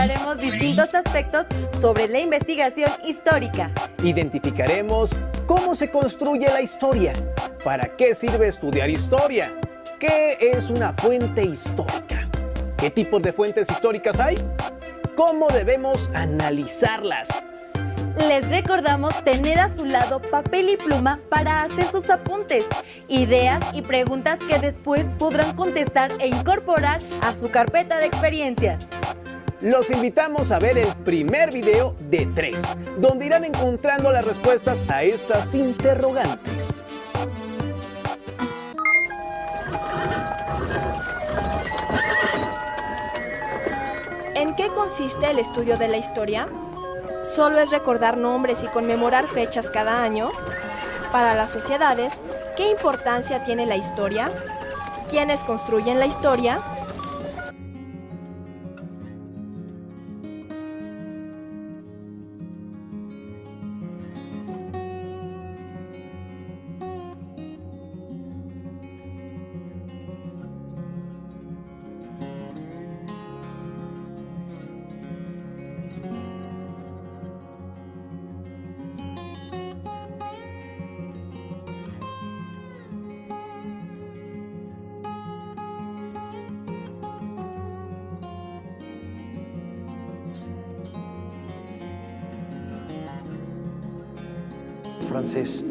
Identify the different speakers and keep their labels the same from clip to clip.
Speaker 1: abordaremos distintos aspectos sobre la investigación histórica.
Speaker 2: Identificaremos cómo se construye la historia, para qué sirve estudiar historia, qué es una fuente histórica, qué tipos de fuentes históricas hay, cómo debemos analizarlas.
Speaker 1: Les recordamos tener a su lado papel y pluma para hacer sus apuntes, ideas y preguntas que después podrán contestar e incorporar a su carpeta de experiencias.
Speaker 2: Los invitamos a ver el primer video de 3, donde irán encontrando las respuestas a estas interrogantes.
Speaker 3: ¿En qué consiste el estudio de la historia? ¿Solo es recordar nombres y conmemorar fechas cada año? Para las sociedades, ¿qué importancia tiene la historia? ¿Quiénes construyen la historia?
Speaker 4: Francés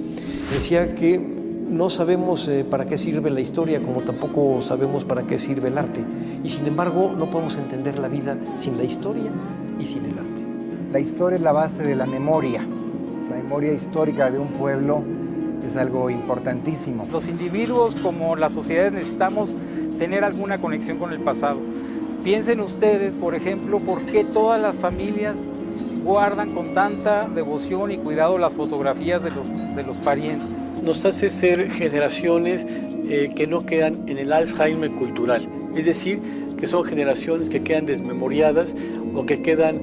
Speaker 4: decía que no sabemos para qué sirve la historia, como tampoco sabemos para qué sirve el arte, y sin embargo no podemos entender la vida sin la historia y sin el arte.
Speaker 5: La historia es la base de la memoria histórica de un pueblo es algo importantísimo.
Speaker 6: Los individuos como las sociedades necesitamos tener alguna conexión con el pasado. Piensen ustedes, por ejemplo, por qué todas las familias guardan con tanta devoción y cuidado las fotografías de los parientes.
Speaker 7: Nos hace ser generaciones que no quedan en el Alzheimer cultural, es decir, que son generaciones que quedan desmemoriadas o que quedan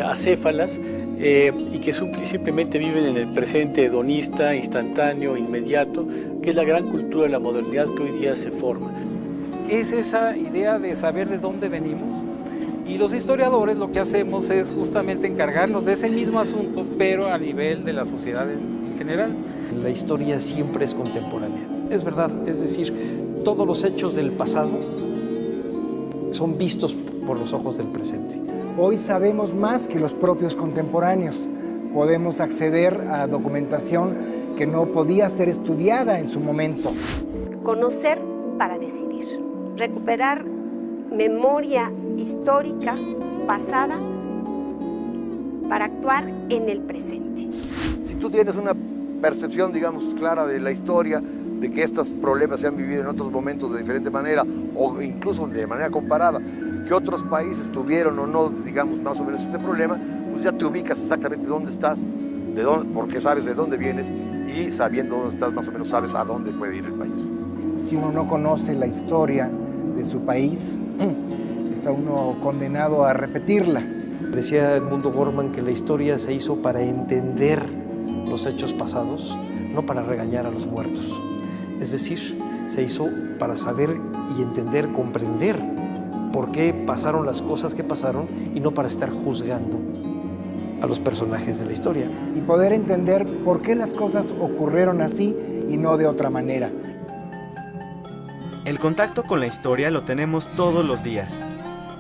Speaker 7: acéfalas y que simplemente viven en el presente hedonista, instantáneo, inmediato, que es la gran cultura de la modernidad que hoy día se forma.
Speaker 6: Es esa idea de saber de dónde venimos. Y los historiadores lo que hacemos es justamente encargarnos de ese mismo asunto, pero a nivel de la sociedad en general.
Speaker 4: La historia siempre es contemporánea, es verdad, es decir, todos los hechos del pasado son vistos por los ojos del presente.
Speaker 5: Hoy sabemos más que los propios contemporáneos. Podemos acceder a documentación que no podía ser estudiada en su momento.
Speaker 8: Conocer para decidir, recuperar memoria histórica pasada para actuar en el presente.
Speaker 9: Si tú tienes una percepción, digamos, clara de la historia, de que estos problemas se han vivido en otros momentos de diferente manera o incluso de manera comparada, que otros países tuvieron o no, digamos, más o menos este problema, pues ya te ubicas exactamente dónde estás, porque sabes de dónde vienes y sabiendo dónde estás, más o menos sabes a dónde puede ir el país.
Speaker 5: Si uno no conoce la historia de su país, está uno condenado a repetirla.
Speaker 4: Decía Edmundo Gorman que la historia se hizo para entender los hechos pasados, no para regañar a los muertos. Es decir, se hizo para saber y entender, comprender por qué pasaron las cosas que pasaron y no para estar juzgando a los personajes de la historia.
Speaker 5: Y poder entender por qué las cosas ocurrieron así y no de otra manera.
Speaker 10: El contacto con la historia lo tenemos todos los días,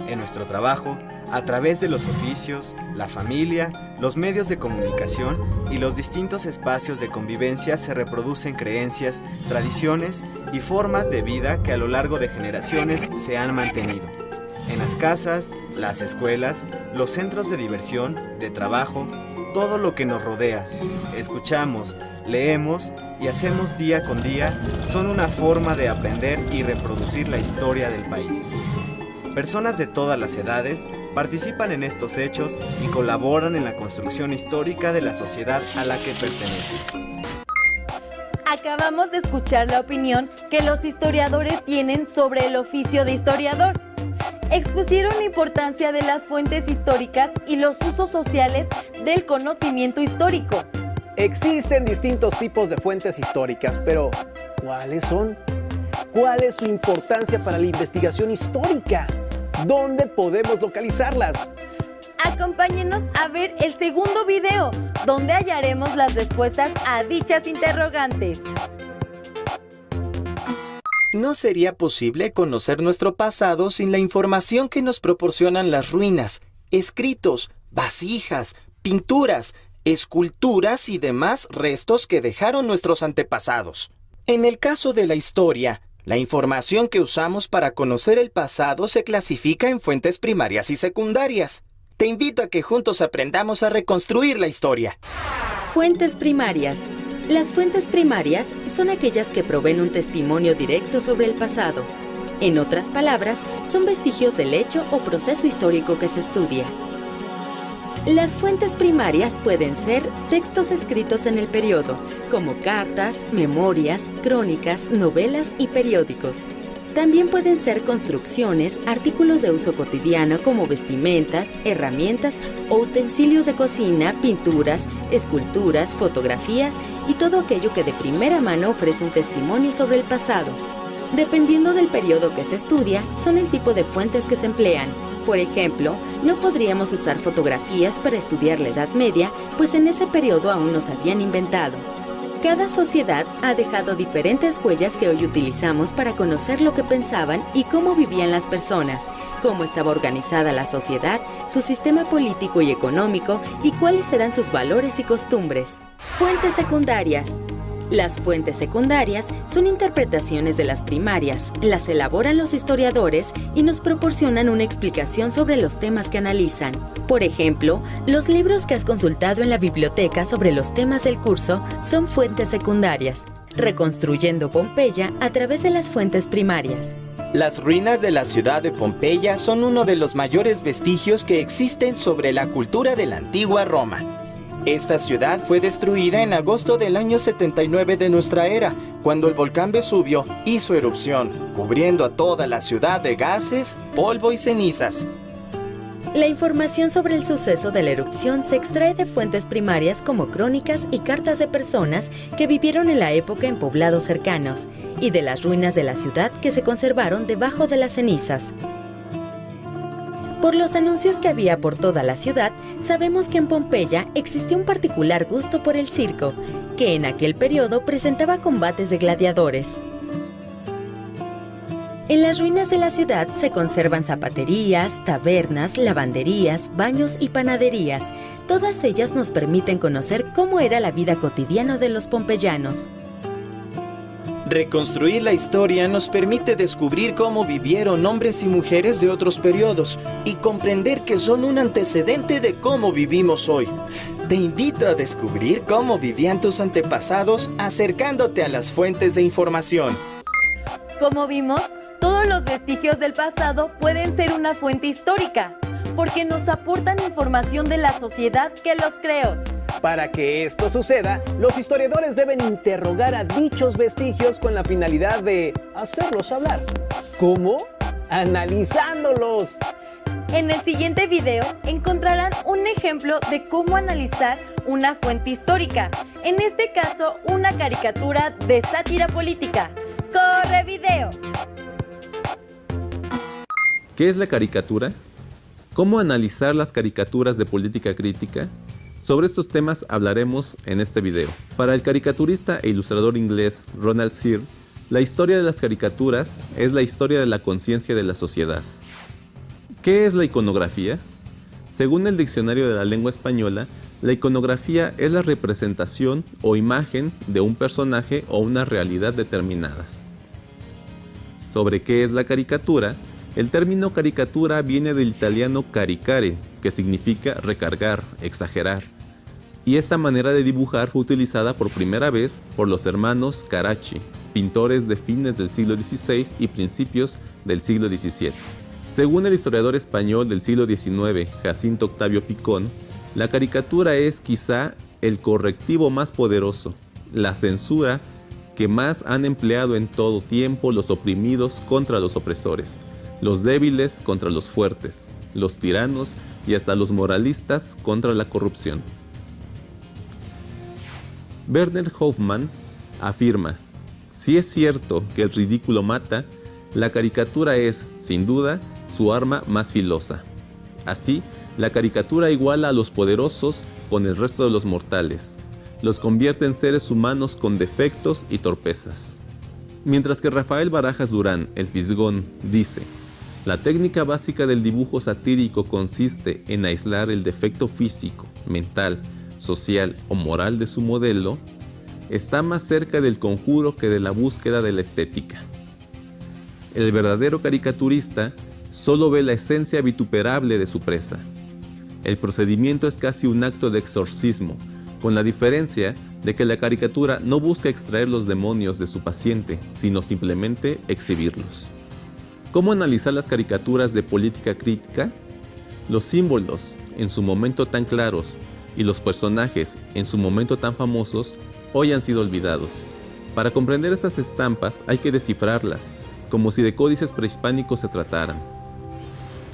Speaker 10: en nuestro trabajo, a través de los oficios, la familia, los medios de comunicación y los distintos espacios de convivencia se reproducen creencias, tradiciones y formas de vida que a lo largo de generaciones se han mantenido. En las casas, las escuelas, los centros de diversión, de trabajo, todo lo que nos rodea, escuchamos, leemos y hacemos día con día son una forma de aprender y reproducir la historia del país. Personas de todas las edades participan en estos hechos y colaboran en la construcción histórica de la sociedad a la que pertenecen.
Speaker 1: Acabamos de escuchar la opinión que los historiadores tienen sobre el oficio de historiador. Expusieron la importancia de las fuentes históricas y los usos sociales del conocimiento histórico.
Speaker 2: Existen distintos tipos de fuentes históricas, pero ¿cuáles son? ¿Cuál es su importancia para la investigación histórica? ¿Dónde podemos localizarlas?
Speaker 1: Acompáñenos a ver el segundo video, donde hallaremos las respuestas a dichas interrogantes.
Speaker 11: No sería posible conocer nuestro pasado sin la información que nos proporcionan las ruinas, escritos, vasijas, pinturas, esculturas y demás restos que dejaron nuestros antepasados. En el caso de la historia, la información que usamos para conocer el pasado se clasifica en fuentes primarias y secundarias. Te invito a que juntos aprendamos a reconstruir la historia.
Speaker 12: Fuentes primarias. Las fuentes primarias son aquellas que proveen un testimonio directo sobre el pasado. En otras palabras, son vestigios del hecho o proceso histórico que se estudia. Las fuentes primarias pueden ser textos escritos en el periodo, como cartas, memorias, crónicas, novelas y periódicos. También pueden ser construcciones, artículos de uso cotidiano como vestimentas, herramientas o utensilios de cocina, pinturas, esculturas, fotografías y todo aquello que de primera mano ofrece un testimonio sobre el pasado. Dependiendo del periodo que se estudia, son el tipo de fuentes que se emplean. Por ejemplo, no podríamos usar fotografías para estudiar la Edad Media, pues en ese periodo aún no se habían inventado. Cada sociedad ha dejado diferentes huellas que hoy utilizamos para conocer lo que pensaban y cómo vivían las personas, cómo estaba organizada la sociedad, su sistema político y económico y cuáles eran sus valores y costumbres. Fuentes secundarias. Las fuentes secundarias son interpretaciones de las primarias, las elaboran los historiadores y nos proporcionan una explicación sobre los temas que analizan. Por ejemplo, los libros que has consultado en la biblioteca sobre los temas del curso son fuentes secundarias, reconstruyendo Pompeya a través de las fuentes primarias.
Speaker 11: Las ruinas de la ciudad de Pompeya son uno de los mayores vestigios que existen sobre la cultura de la antigua Roma. Esta ciudad fue destruida en agosto del año 79 de nuestra era, cuando el volcán Vesubio hizo erupción, cubriendo a toda la ciudad de gases, polvo y cenizas.
Speaker 12: La información sobre el suceso de la erupción se extrae de fuentes primarias como crónicas y cartas de personas que vivieron en la época en poblados cercanos, y de las ruinas de la ciudad que se conservaron debajo de las cenizas. Por los anuncios que había por toda la ciudad, sabemos que en Pompeya existía un particular gusto por el circo, que en aquel periodo presentaba combates de gladiadores. En las ruinas de la ciudad se conservan zapaterías, tabernas, lavanderías, baños y panaderías. Todas ellas nos permiten conocer cómo era la vida cotidiana de los pompeyanos.
Speaker 11: Reconstruir la historia nos permite descubrir cómo vivieron hombres y mujeres de otros periodos y comprender que son un antecedente de cómo vivimos hoy. Te invito a descubrir cómo vivían tus antepasados acercándote a las fuentes de información.
Speaker 1: Como vimos, todos los vestigios del pasado pueden ser una fuente histórica, porque nos aportan información de la sociedad que los creó.
Speaker 2: Para que esto suceda, los historiadores deben interrogar a dichos vestigios con la finalidad de hacerlos hablar. ¿Cómo? ¡Analizándolos!
Speaker 1: En el siguiente video encontrarán un ejemplo de cómo analizar una fuente histórica, en este caso una caricatura de sátira política. ¡Corre video!
Speaker 13: ¿Qué es la caricatura? ¿Cómo analizar las caricaturas de política crítica? Sobre estos temas hablaremos en este video. Para el caricaturista e ilustrador inglés Ronald Searle, la historia de las caricaturas es la historia de la conciencia de la sociedad. ¿Qué es la iconografía? Según el Diccionario de la Lengua Española, la iconografía es la representación o imagen de un personaje o una realidad determinadas. Sobre qué es la caricatura, el término caricatura viene del italiano caricare, que significa recargar, exagerar. Y esta manera de dibujar fue utilizada por primera vez por los hermanos Carracci, pintores de fines del siglo XVI y principios del siglo XVII. Según el historiador español del siglo XIX, Jacinto Octavio Picón, la caricatura es quizá el correctivo más poderoso, la censura que más han empleado en todo tiempo los oprimidos contra los opresores, los débiles contra los fuertes, los tiranos y hasta los moralistas contra la corrupción. Werner Hoffmann afirma: si es cierto que el ridículo mata, la caricatura es, sin duda, su arma más filosa. Así, la caricatura iguala a los poderosos con el resto de los mortales. Los convierte en seres humanos con defectos y torpezas. Mientras que Rafael Barajas Durán, el Fisgón, dice: la técnica básica del dibujo satírico consiste en aislar el defecto físico, mental, social o moral de su modelo, está más cerca del conjuro que de la búsqueda de la estética. El verdadero caricaturista solo ve la esencia vituperable de su presa. El procedimiento es casi un acto de exorcismo, con la diferencia de que la caricatura no busca extraer los demonios de su paciente, sino simplemente exhibirlos. ¿Cómo analizar las caricaturas de política crítica? Los símbolos, en su momento tan claros, y los personajes, en su momento tan famosos, hoy han sido olvidados. Para comprender estas estampas hay que descifrarlas, como si de códices prehispánicos se trataran.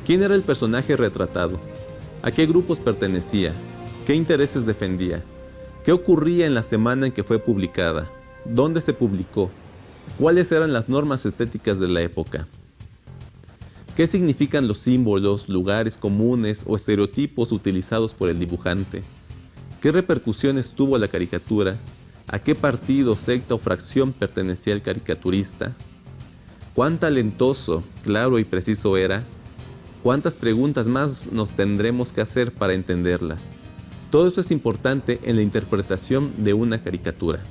Speaker 13: ¿Quién era el personaje retratado? ¿A qué grupos pertenecía? ¿Qué intereses defendía? ¿Qué ocurría en la semana en que fue publicada? ¿Dónde se publicó? ¿Cuáles eran las normas estéticas de la época? ¿Qué significan los símbolos, lugares comunes o estereotipos utilizados por el dibujante? ¿Qué repercusiones tuvo la caricatura? ¿A qué partido, secta o fracción pertenecía el caricaturista? ¿Cuán talentoso, claro y preciso era? ¿Cuántas preguntas más nos tendremos que hacer para entenderlas? Todo esto es importante en la interpretación de una caricatura.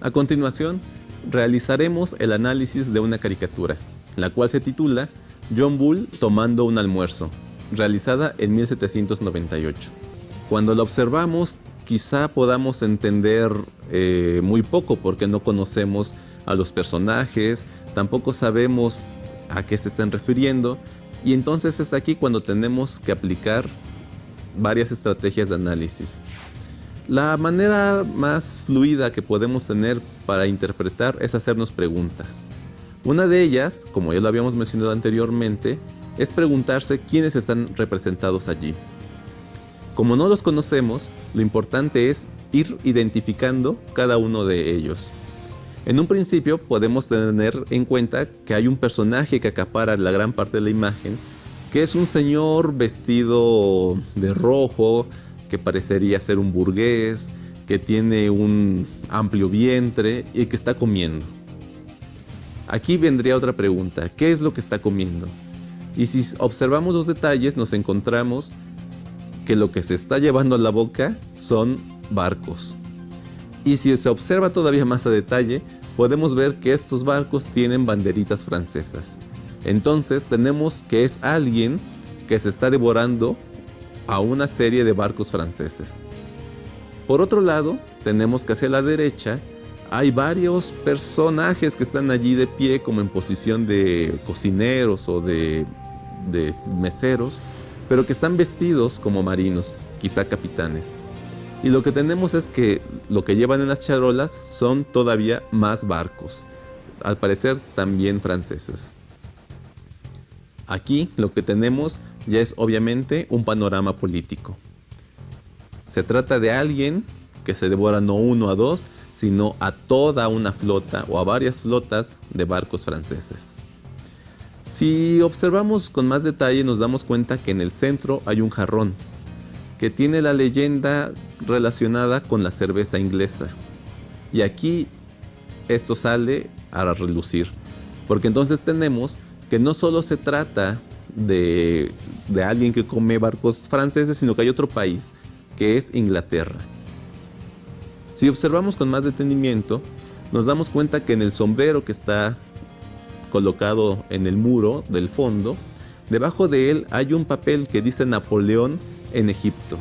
Speaker 13: A continuación, realizaremos el análisis de una caricatura, la cual se titula John Bull tomando un almuerzo, realizada en 1798. Cuando la observamos, quizá podamos entender muy poco porque no conocemos a los personajes, tampoco sabemos a qué se están refiriendo, y entonces es aquí cuando tenemos que aplicar varias estrategias de análisis. La manera más fluida que podemos tener para interpretar es hacernos preguntas. Una de ellas, como ya lo habíamos mencionado anteriormente, es preguntarse quiénes están representados allí. Como no los conocemos, lo importante es ir identificando cada uno de ellos. En un principio podemos tener en cuenta que hay un personaje que acapara la gran parte de la imagen, que es un señor vestido de rojo, que parecería ser un burgués, que tiene un amplio vientre y que está comiendo. Aquí vendría otra pregunta: ¿qué es lo que está comiendo? Y si observamos los detalles, nos encontramos que lo que se está llevando a la boca son barcos. Y si se observa todavía más a detalle, podemos ver que estos barcos tienen banderitas francesas. Entonces tenemos que es alguien que se está devorando a una serie de barcos franceses. Por otro lado, tenemos que hacia la derecha hay varios personajes que están allí de pie como en posición de cocineros o de meseros, pero que están vestidos como marinos, quizá capitanes. Y lo que tenemos es que lo que llevan en las charolas son todavía más barcos, al parecer también franceses. Aquí lo que tenemos ya es obviamente un panorama político. Se trata de alguien que se devora no uno a dos, sino a toda una flota o a varias flotas de barcos franceses. Si observamos con más detalle, nos damos cuenta que en el centro hay un jarrón que tiene la leyenda relacionada con la cerveza inglesa. Y aquí esto sale a relucir, porque entonces tenemos que no solo se trata de alguien que come barcos franceses, sino que hay otro país, que es Inglaterra. Si observamos con más detenimiento, nos damos cuenta que en el sombrero que está colocado en el muro del fondo, debajo de él hay un papel que dice Napoleón en Egipto.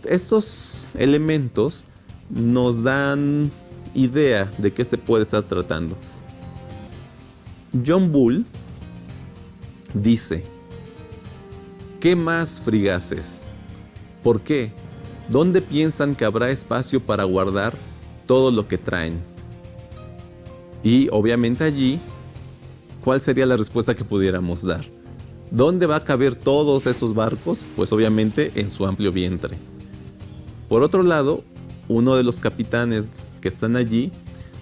Speaker 13: Estos elementos nos dan idea de qué se puede estar tratando. John Bull dice: ¿qué más frigaces? ¿Por qué? ¿Dónde piensan que habrá espacio para guardar todo lo que traen? Y obviamente allí, ¿cuál sería la respuesta que pudiéramos dar? ¿Dónde va a caber todos esos barcos? Pues obviamente en su amplio vientre. Por otro lado, uno de los capitanes que están allí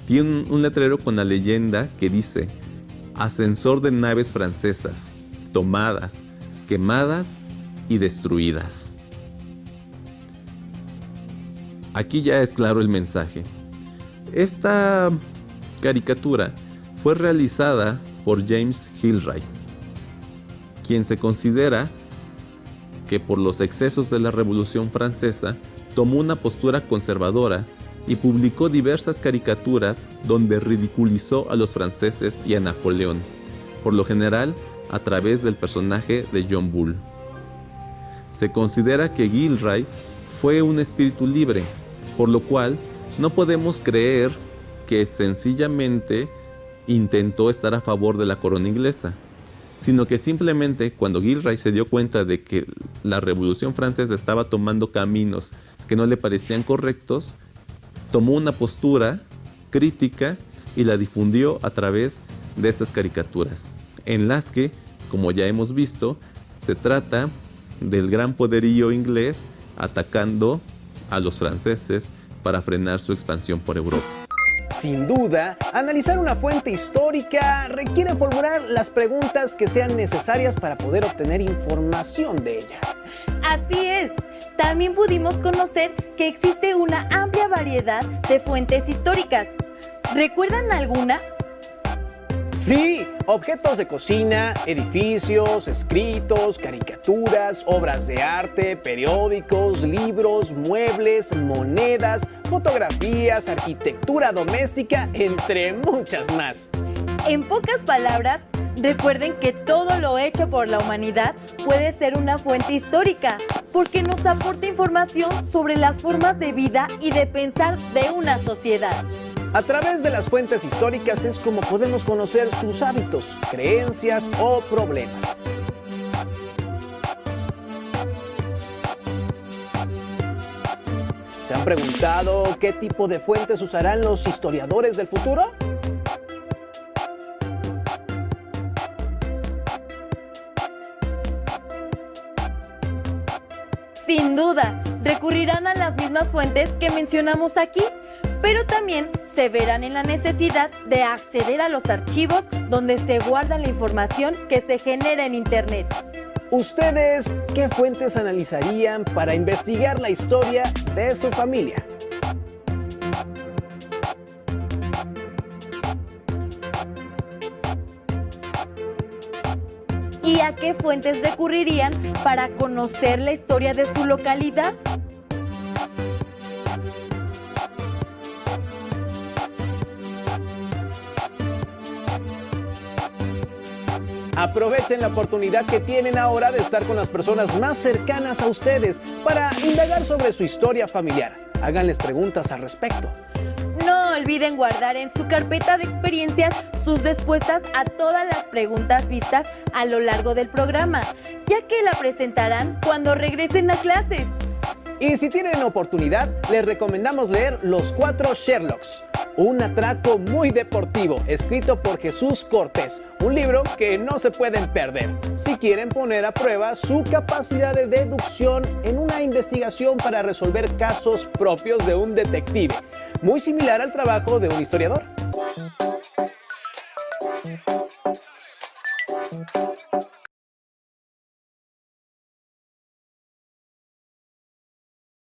Speaker 13: tiene un letrero con la leyenda que dice: ascensor de naves francesas, tomadas, quemadas y destruidas. Aquí ya es claro el mensaje. Esta caricatura fue realizada por James Gillray, quien se considera que por los excesos de la Revolución Francesa tomó una postura conservadora y publicó diversas caricaturas donde ridiculizó a los franceses y a Napoleón, por lo general a través del personaje de John Bull. Se considera que Gillray fue un espíritu libre, por lo cual no podemos creer que sencillamente intentó estar a favor de la corona inglesa, sino que simplemente cuando Gillray se dio cuenta de que la Revolución Francesa estaba tomando caminos que no le parecían correctos, tomó una postura crítica y la difundió a través de estas caricaturas, en las que, como ya hemos visto, se trata del gran poderío inglés atacando a los franceses para frenar su expansión por Europa.
Speaker 2: Sin duda, analizar una fuente histórica requiere formular las preguntas que sean necesarias para poder obtener información de ella.
Speaker 1: Así es. También pudimos conocer que existe una amplia variedad de fuentes históricas. ¿Recuerdan algunas?
Speaker 2: Sí, objetos de cocina, edificios, escritos, caricaturas, obras de arte, periódicos, libros, muebles, monedas, fotografías, arquitectura doméstica, entre muchas más.
Speaker 1: En pocas palabras, recuerden que todo lo hecho por la humanidad puede ser una fuente histórica, porque nos aporta información sobre las formas de vida y de pensar de una sociedad.
Speaker 2: A través de las fuentes históricas es como podemos conocer sus hábitos, creencias o problemas. ¿Se han preguntado qué tipo de fuentes usarán los historiadores del futuro?
Speaker 1: Sin duda, recurrirán a las mismas fuentes que mencionamos aquí, pero también se verán en la necesidad de acceder a los archivos donde se guarda la información que se genera en Internet.
Speaker 2: ¿Ustedes qué fuentes analizarían para investigar la historia de su familia?
Speaker 1: ¿Y a qué fuentes recurrirían para conocer la historia de su localidad?
Speaker 2: Aprovechen la oportunidad que tienen ahora de estar con las personas más cercanas a ustedes para indagar sobre su historia familiar. Háganles preguntas al respecto.
Speaker 1: No olviden guardar en su carpeta de experiencias sus respuestas a todas las preguntas vistas a lo largo del programa, ya que la presentarán cuando regresen a clases.
Speaker 2: Y si tienen oportunidad, les recomendamos leer Los 4 Sherlocks, un atraco muy deportivo, escrito por Jesús Cortés, un libro que no se pueden perder si quieren poner a prueba su capacidad de deducción en una investigación para resolver casos propios de un detective, muy similar al trabajo de un historiador.